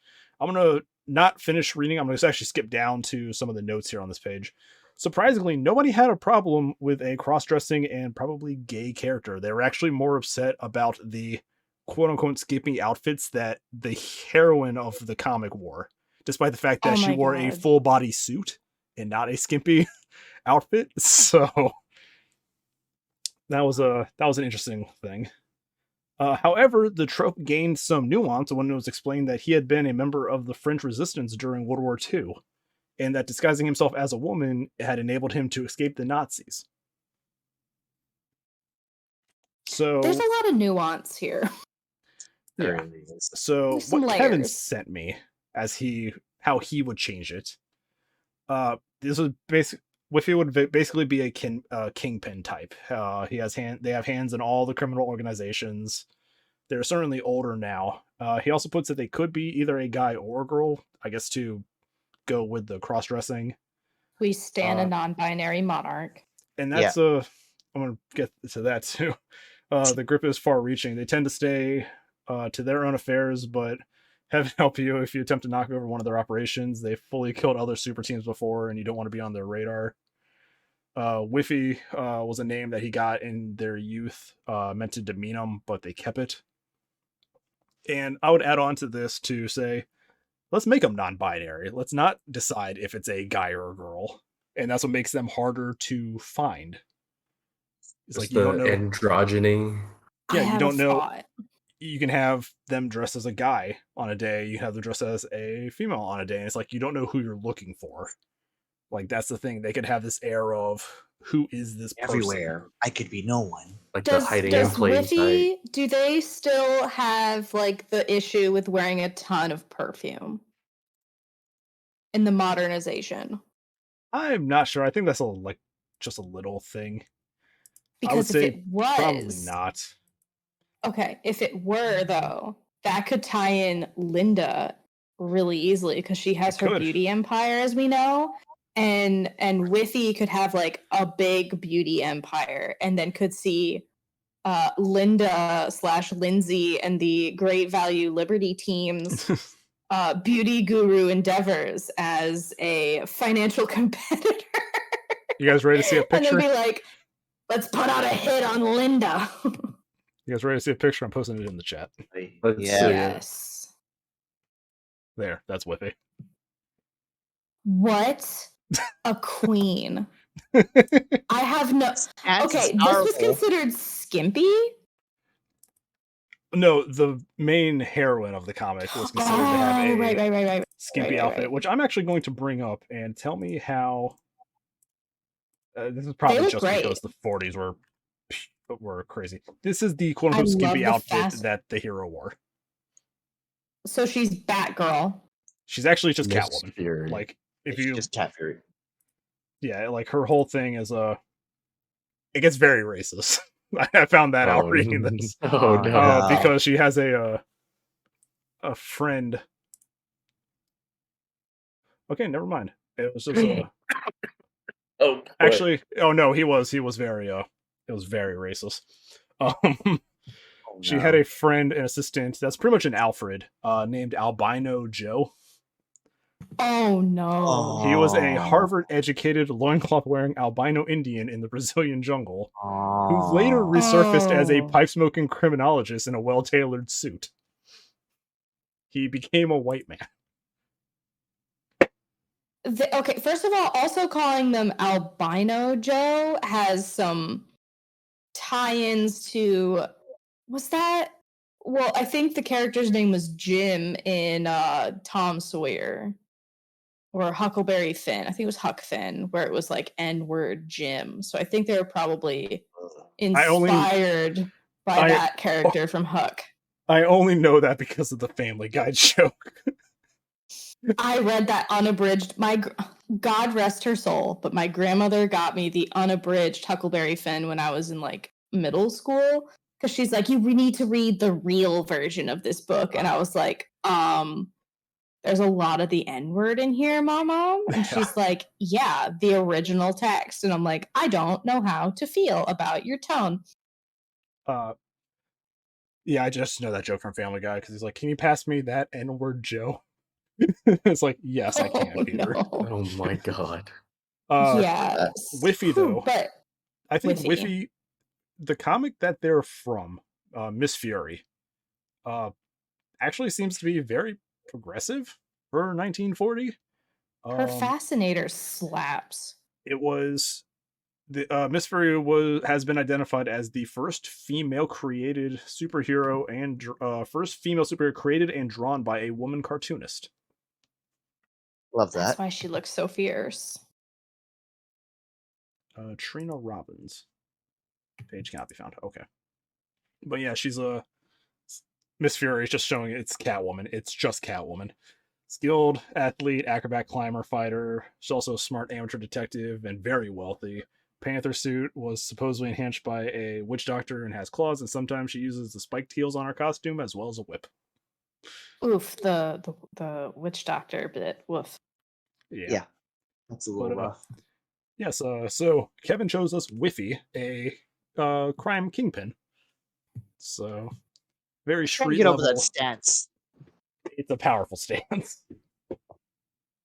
I'm going to not finish reading. I'm going to actually skip down to some of the notes here on this page. Surprisingly, nobody had a problem with a cross-dressing and probably gay character. They were actually more upset about the quote-unquote skimpy outfits that the heroine of the comic wore, despite the fact that she wore a full-body suit and not a skimpy outfit. So that was an interesting thing. However, the trope gained some nuance when it was explained that he had been a member of the French resistance during World War II, and that disguising himself as a woman had enabled him to escape the Nazis. So there's a lot of nuance here. Yeah. So what Kevin sent me, as he how he would change it. This would Whiffy would basically be a kingpin type. They have hands in all the criminal organizations. They're certainly older now. He also puts that they could be either a guy or a girl, I guess, to go with the cross-dressing. We stand a non-binary monarch. And that's I'm going to get to that too. The grip is far-reaching. They tend to stay to their own affairs, but heaven help you if you attempt to knock over one of their operations. They've fully killed other super teams before, and you don't want to be on their radar. Whiffy was a name that he got in their youth, meant to demean them, but they kept it. And I would add on to this to say, let's make them non-binary. Let's not decide if it's a guy or a girl. And that's what makes them harder to find. It's Just like you don't know androgyny. Yeah, you don't know. You can have them dressed as a guy on a day. You have them dressed as a female on a day. And it's like, you don't know who you're looking for. Like, that's the thing. They could have this air of, who is this person? Everywhere. I could be no one. Like the hiding in plain sight. Do they still have like the issue with wearing a ton of perfume in the modernization? I'm not sure. I think that's just a little thing. Because I would say if it was, probably not. Okay, if it were though, that could tie in Linda really easily because she has her beauty empire, as we know, and Whiffy could have like a big beauty empire, and then could see Linda/Lindsay and the Great Value Liberty team's beauty guru endeavors as a financial competitor. You guys ready to see a picture? And then be like, let's put out a hit on Linda. You guys ready to see a picture? I'm posting it in the chat. Yes. There, that's Whiffy. What a queen. I have no... Okay, this was considered skimpy? No, the main heroine of the comic was considered to have a skimpy outfit, which I'm actually going to bring up and tell me how... this is probably just because the 40s were crazy. This is the quote-unquote skimpy outfit that the hero wore. So she's Batgirl. She's actually just Catwoman. Fury. Like, just Cat Fury. Yeah, like her whole thing is it gets very racist. I found that out reading this. Oh no! Because she has a friend. Okay, never mind. It was just actually. Oh no, he was very it was very racist. She had a friend and assistant that's pretty much an Alfred, named Albino Joe. Oh no. He was a Harvard-educated, loincloth-wearing albino Indian in the Brazilian jungle, who later resurfaced as a pipe-smoking criminologist in a well-tailored suit. He became a white man. Okay, first of all, also calling them Albino Joe has some tie-ins to... Was that... Well, I think the character's name was Jim in Tom Sawyer. Or Huckleberry Finn. I think it was Huck Finn, where it was like N-word Jim. So I think they were probably inspired by that character from Huck. I only know that because of the Family Guy joke. I read that unabridged. God rest her soul, but my grandmother got me the unabridged Huckleberry Finn when I was in like middle school. Because she's like, you need to read the real version of this book. And I was like, there's a lot of the N-word in here, Mama. And she's like, yeah, the original text. And I'm like, I don't know how to feel about your tone. Yeah, I just know that joke from Family Guy because he's like, can you pass me that N-word Joe? It's like, yes, I can, Peter. No. Oh my god. Yeah. Whiffy, though. But I think Whiffy, the comic that they're from, Miss Fury, actually seems to be very progressive for 1940. Her fascinator slaps. It was Miss Fury has been identified as the first female created superhero and first female superhero created and drawn by a woman cartoonist. Love that. That's why she looks so fierce. Trina Robbins. Page cannot be found. Okay, but yeah, she's Miss Fury is just showing it's Catwoman. It's just Catwoman. Skilled athlete, acrobat, climber, fighter. She's also a smart amateur detective and very wealthy. Panther suit was supposedly enhanced by a witch doctor and has claws, and sometimes she uses the spiked heels on her costume as well as a whip. Oof, the witch doctor bit. Woof. Yeah, that's a little rough. Yes, so Kevin chose us Whiffy, a crime kingpin. So very Trying to street get over that level. stance. It's a powerful stance.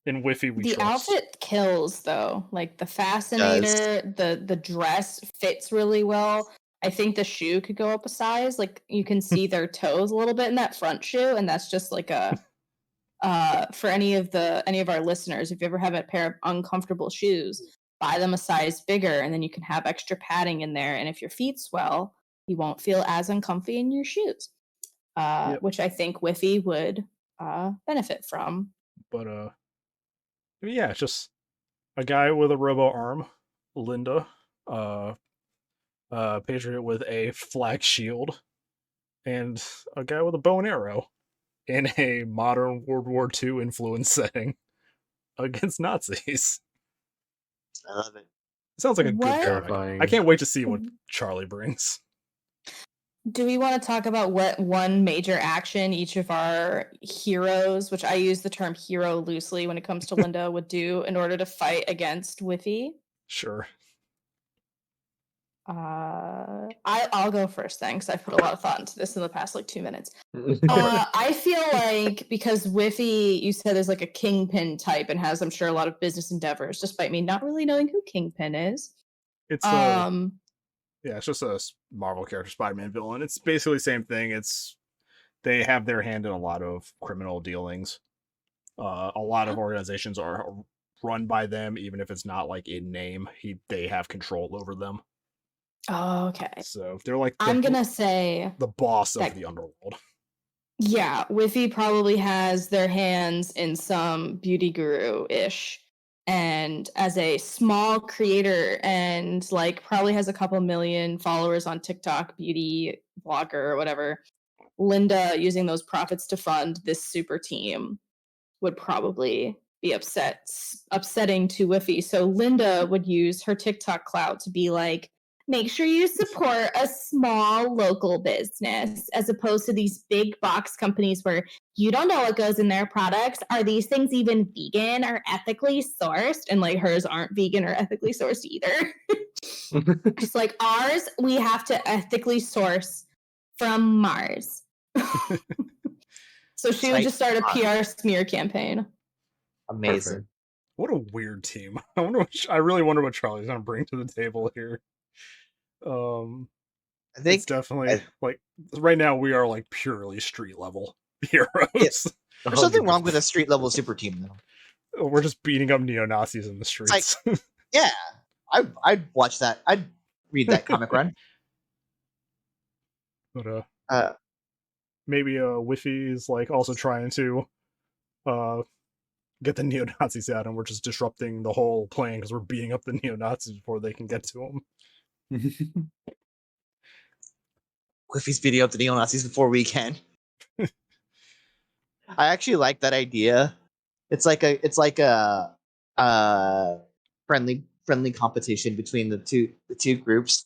In Whiffy, we The trust. outfit kills though. Like the fascinator, the dress fits really well. I think the shoe could go up a size. Like you can see their toes a little bit in that front shoe, and that's just like a for any of our listeners, if you ever have a pair of uncomfortable shoes, buy them a size bigger, and then you can have extra padding in there. And if your feet swell, you won't feel as uncomfy in your shoes. Yep. Which I think Whiffy would benefit from. But yeah, it's just a guy with a robo arm, Linda, Patriot with a flag shield, and a guy with a bow and arrow in a modern World War II influence setting against Nazis. I love it. Sounds like a What? good comic. Terrifying. I can't wait to see what Charlie brings. Do we want to talk about what one major action each of our heroes, which I use the term hero loosely when it comes to Linda, would do in order to fight against Whiffy? Sure. I'll go first then, because I put a lot of thought into this in the past 2 minutes. I feel like because Whiffy, you said is like a kingpin type and has, I'm sure, a lot of business endeavors, despite me not really knowing who Kingpin is. It's yeah, it's just a Marvel character, Spider-Man villain. It's basically the same thing. They have their hand in a lot of criminal dealings. A lot of organizations are run by them, even if it's not like in name. They have control over them. Oh, okay. So they're like I'm gonna say the boss of the underworld. Yeah, Whiffy probably has their hands in some beauty guru-ish. And as a small creator and probably has a couple million followers on TikTok, beauty blogger or whatever, Linda using those profits to fund this super team would probably be upsetting to Whiffy. So Linda would use her TikTok clout to be like, make sure you support a small local business as opposed to these big box companies where you don't know what goes in their products. Are these things even vegan or ethically sourced? And hers aren't vegan or ethically sourced either. Just like ours, we have to ethically source from Mars. So she would just start a PR smear campaign. Amazing. Perfect. What a weird team. I really wonder what Charlie's gonna bring to the table here. I think it's definitely right now we are purely street level heroes. Yeah. There's something wrong with a street level super team though. We're just beating up neo-Nazis in the streets. Yeah, I'd watch that. I'd read that comic run. But maybe Whiffy is also trying to get the neo-Nazis out, and we're just disrupting the whole plan because we're beating up the neo-Nazis before they can get to them. Whiffy's beating up the neo-Nazis before we can. I actually like that idea. It's like a friendly competition between the two groups.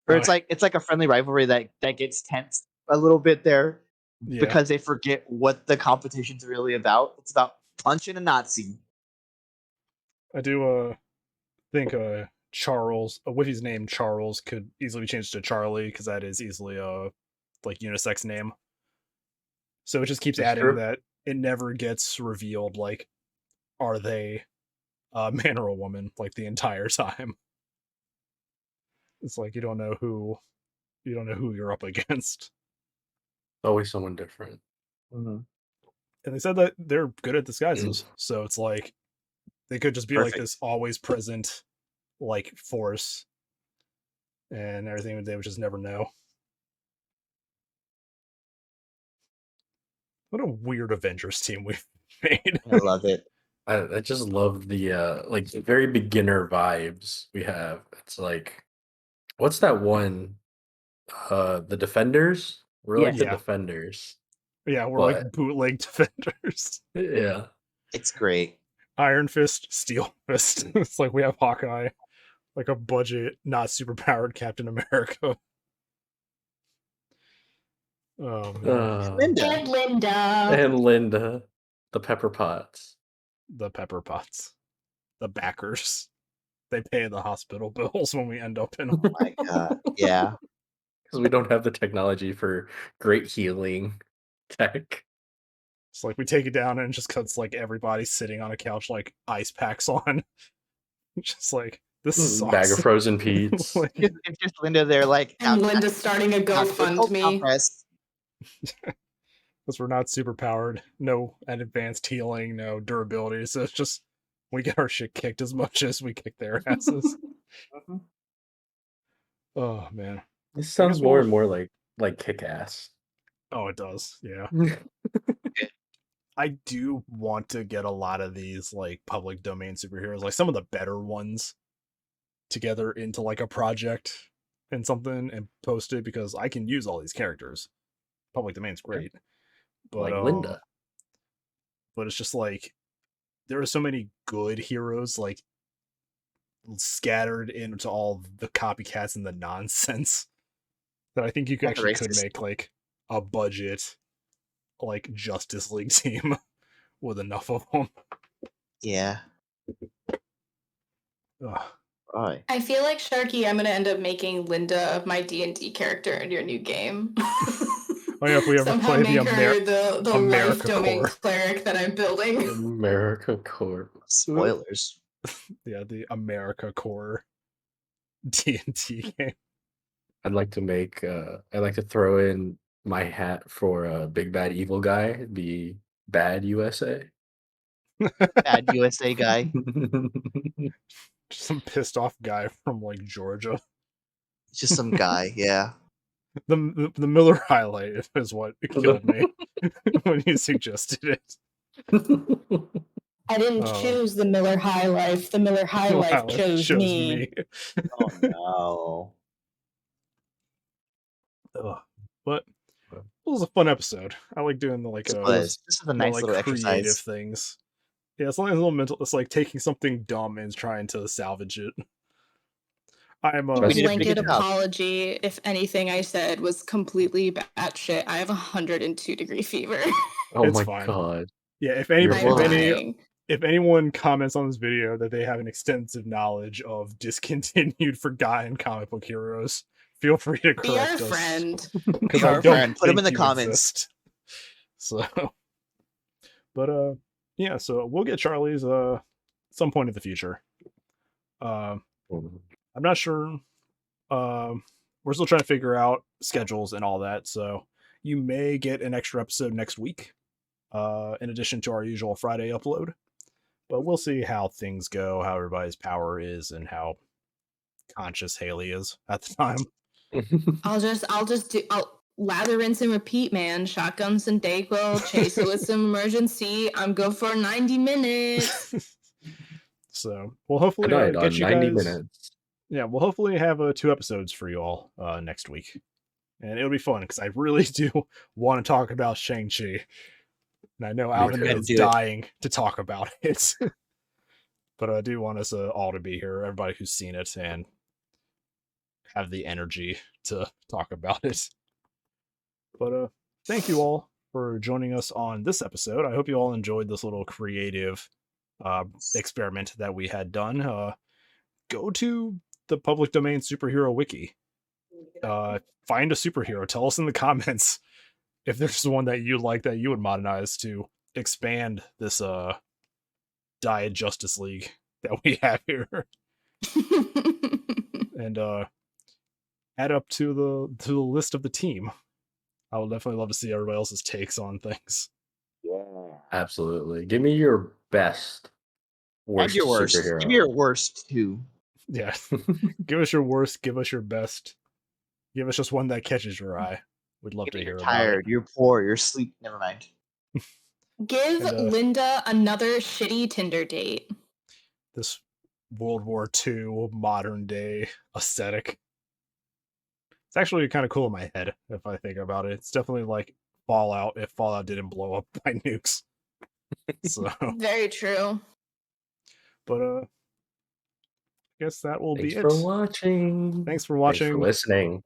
Or it's like a friendly rivalry that gets tense a little bit there because they forget what the competition's really about. It's about punching a Nazi. I do think Charles, Whiffy's name Charles could easily be changed to Charlie because that is easily a unisex name. So it just keeps adding that it never gets revealed are they a man or a woman the entire time. It's you don't know who you're up against. Always someone different. Mm-hmm. And they said that they're good at disguises, so it's they could just be this always present force and everything. They would just never know. What a weird Avengers team we've made. I love it. I just love the very beginner vibes we have. It's what's that one? The Defenders? We're the Defenders. Yeah, we're But- like bootleg defenders. Yeah. It's great. Iron Fist, Steel Fist. It's like we have Hawkeye, like a budget, not super powered Captain America. Oh man. Linda. And Linda. And Linda, the Pepper Potts. The Pepper Pots. The backers. They pay the hospital bills when we end up in Oh my god. Yeah. Because we don't have the technology for great healing tech. It's like we take it down and it just cuts like everybody sitting on a couch like ice packs on. Just like this sucks. Bag of frozen peats. Like, It's just Linda there, like. And Linda starting a GoFundMe. Compress. because we're not super powered, no advanced healing, no durability. So it's just we get our shit kicked as much as we kick their asses. Oh man. This sounds more and more like Kick Ass. Oh, it does. Yeah. I do want to get a lot of these like public domain superheroes, like some of the better ones, together into like a project and something and post it because I can use all these characters. Public domain's great. But Like Linda. But it's just like there are so many good heroes like scattered into all the copycats and the nonsense that I think you actually could make like a budget like Justice League team with enough of them. Yeah. Ugh. Right. I feel like Sharky, I'm gonna end up making Linda my D&D character in your new game. Oh yeah, if we ever Somehow play make the her the America life domain Corps. cleric that I'm building. America Corp. Spoilers. Yeah, the America Core D&D game. I'd like to make I'd like to throw in my hat for Big Bad Evil Guy, the bad USA. Bad USA guy. Just some pissed off guy from like Georgia. Just some guy. Yeah. The Miller highlight is what killed me when you suggested it. I didn't Oh. choose the Miller High Life. The Miller High Life chose me. Oh no. Ugh. But it was a fun episode. I like doing the like This is a nice like little creative exercise. things. Yeah, it's like a little mental. It's like taking something dumb and trying to salvage it. I'm We did a pretty Blanket good job. apology if anything I said was completely batshit. I have 102-degree fever. Oh It's my fine. god. Yeah, if You're if anyone comments on this video that they have an extensive knowledge of discontinued, forgotten comic book heroes, feel free to Be our correct us. friend. Because Be I our don't friend. Put 'em think in the you comments. exist. So, but yeah. So we'll get Charlie's some point in the future. I'm not sure. We're still trying to figure out schedules and all that. So you may get an extra episode next week, in addition to our usual Friday upload. But we'll see how things go, how everybody's power is, and how conscious Haley is at the time. I'll lather, rinse, and repeat, man. Shotguns and Dayquil, chase it with some emergency. I'm go for 90 minutes. So we'll hopefully Tonight on get you 90 guys. minutes. Yeah, we'll hopefully have 2 episodes for you all next week, and it'll be fun because I really do want to talk about Shang-Chi, and I know Alvin too. is dying to talk about it. But I do want us all to be here, everybody who's seen it, and have the energy to talk about it. But thank you all for joining us on this episode. I hope you all enjoyed this little creative experiment that we had done. Go to the public domain superhero wiki. Find a superhero. Tell us in the comments if there's one that you like that you would modernize to expand this Diet Justice League that we have here, and add up to the list of the team. I would definitely love to see everybody else's takes on things. Absolutely. Give me your best. And your worst. Superhero. Give me your worst too. Yeah. Give us your worst, give us your best. Give us just one that catches your eye. We'd love to hear You're about tired. You're poor. You're sleep. Never mind. Give And, Linda another shitty Tinder date. this World War II modern day aesthetic. It's actually kind of cool in my head if I think about it. It's definitely like Fallout if Fallout didn't blow up by nukes. So, Very true. but I guess that will Thanks be for it. watching. Thanks for Thanks watching. for listening.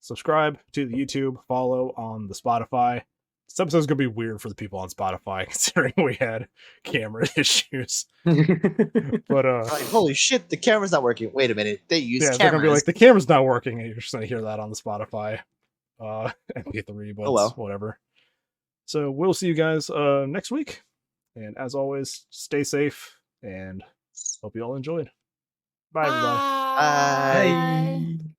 Subscribe to the YouTube, follow on the Spotify. This episode's gonna be weird for the people on Spotify, considering we had camera issues. But Like, holy shit, the camera's not working. Wait a minute, they use yeah, cameras. they're gonna be like, the camera's not working, and you're just gonna hear that on the Spotify MP3, but well. whatever. So we'll see you guys next week. And as always, stay safe and hope you all enjoyed. Bye, everybody. Bye. Bye.